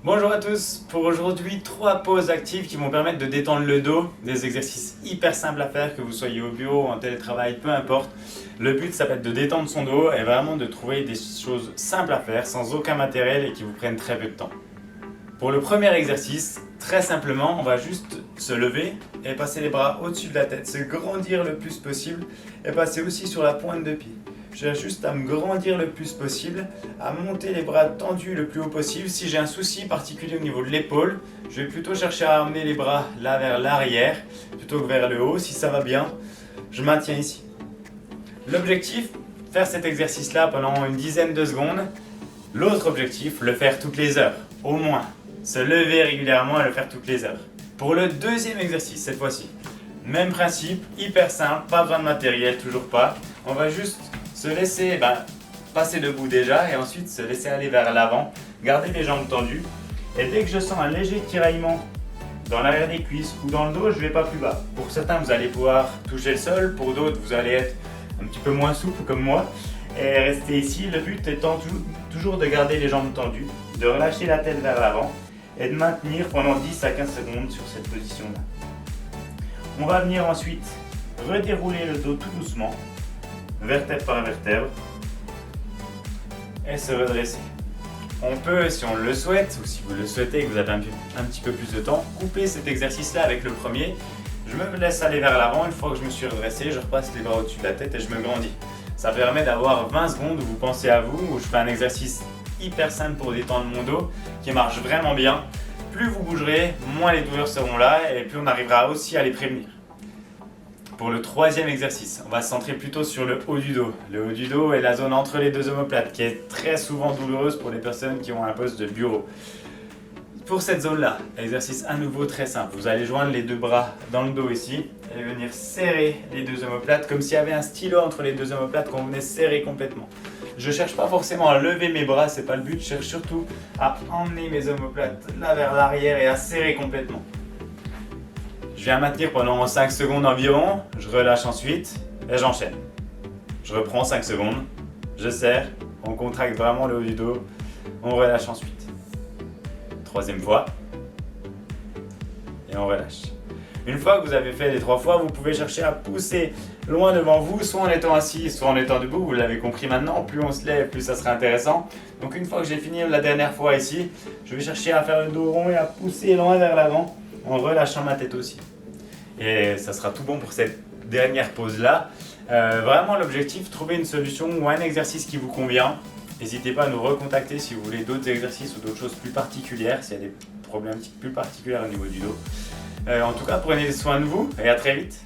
Bonjour à tous, pour aujourd'hui 3 pauses actives qui vont permettre de détendre le dos, des exercices hyper simples à faire, que vous soyez au bureau, en télétravail, peu importe. Le but ça va être de détendre son dos et vraiment de trouver des choses simples à faire sans aucun matériel et qui vous prennent très peu de temps. Pour le premier exercice, très simplement, on va juste se lever et passer les bras au-dessus de la tête, se grandir le plus possible et passer aussi sur la pointe de pied. J'ai juste à me grandir le plus possible, à monter les bras tendus le plus haut possible. Si j'ai un souci particulier au niveau de l'épaule, je vais plutôt chercher à amener les bras là vers l'arrière plutôt que vers le haut. Si ça va bien, je maintiens ici. L'objectif, faire cet exercice-là pendant une dizaine de secondes. L'autre objectif, le faire toutes les heures, au moins. Se lever régulièrement et le faire toutes les heures. Pour le deuxième exercice, cette fois-ci, même principe, hyper simple, pas besoin de matériel, toujours pas. On va juste se laisser passer debout déjà et ensuite se laisser aller vers l'avant, garder les jambes tendues. Et dès que je sens un léger tiraillement dans l'arrière des cuisses ou dans le dos, je ne vais pas plus bas. Pour certains, vous allez pouvoir toucher le sol, pour d'autres, vous allez être un petit peu moins souple comme moi. Et rester ici, le but étant toujours de garder les jambes tendues, de relâcher la tête vers l'avant et de maintenir pendant 10 à 15 secondes sur cette position-là. On va venir ensuite redérouler le dos tout doucement, vertèbre par vertèbre, et se redresser. On peut, si on le souhaite, ou si vous le souhaitez et que vous avez un petit peu plus de temps, couper cet exercice-là avec le premier. Je me laisse aller vers l'avant, une fois que je me suis redressé, je repasse les bras au-dessus de la tête et je me grandis. Ça permet d'avoir 20 secondes où vous pensez à vous, où je fais un exercice hyper simple pour détendre mon dos, qui marche vraiment bien. Plus vous bougerez, moins les douleurs seront là et plus on arrivera aussi à les prévenir. Pour le troisième exercice, on va se centrer plutôt sur le haut du dos. Le haut du dos est la zone entre les deux omoplates qui est très souvent douloureuse pour les personnes qui ont un poste de bureau. Pour cette zone-là, exercice à nouveau très simple. Vous allez joindre les deux bras dans le dos ici et venir serrer les deux omoplates comme s'il y avait un stylo entre les deux omoplates qu'on venait serrer complètement. Je ne cherche pas forcément à lever mes bras, c'est pas le but. Je cherche surtout à emmener mes omoplates là vers l'arrière et à serrer complètement. Je viens maintenir pendant 5 secondes environ, je relâche ensuite et j'enchaîne. Je reprends 5 secondes, je serre, on contracte vraiment le haut du dos, on relâche ensuite. Troisième fois, et on relâche. Une fois que vous avez fait les 3 fois, vous pouvez chercher à pousser loin devant vous, soit en étant assis, soit en étant debout, vous l'avez compris maintenant, plus on se lève, plus ça sera intéressant. Donc une fois que j'ai fini la dernière fois ici, je vais chercher à faire le dos rond et à pousser loin vers l'avant, en relâchant ma tête aussi. Et ça sera tout bon pour cette dernière pause-là. Vraiment l'objectif, trouver une solution ou un exercice qui vous convient. N'hésitez pas à nous recontacter si vous voulez d'autres exercices ou d'autres choses plus particulières, s'il y a des problématiques plus particulières au niveau du dos. En tout cas, prenez soin de vous et à très vite.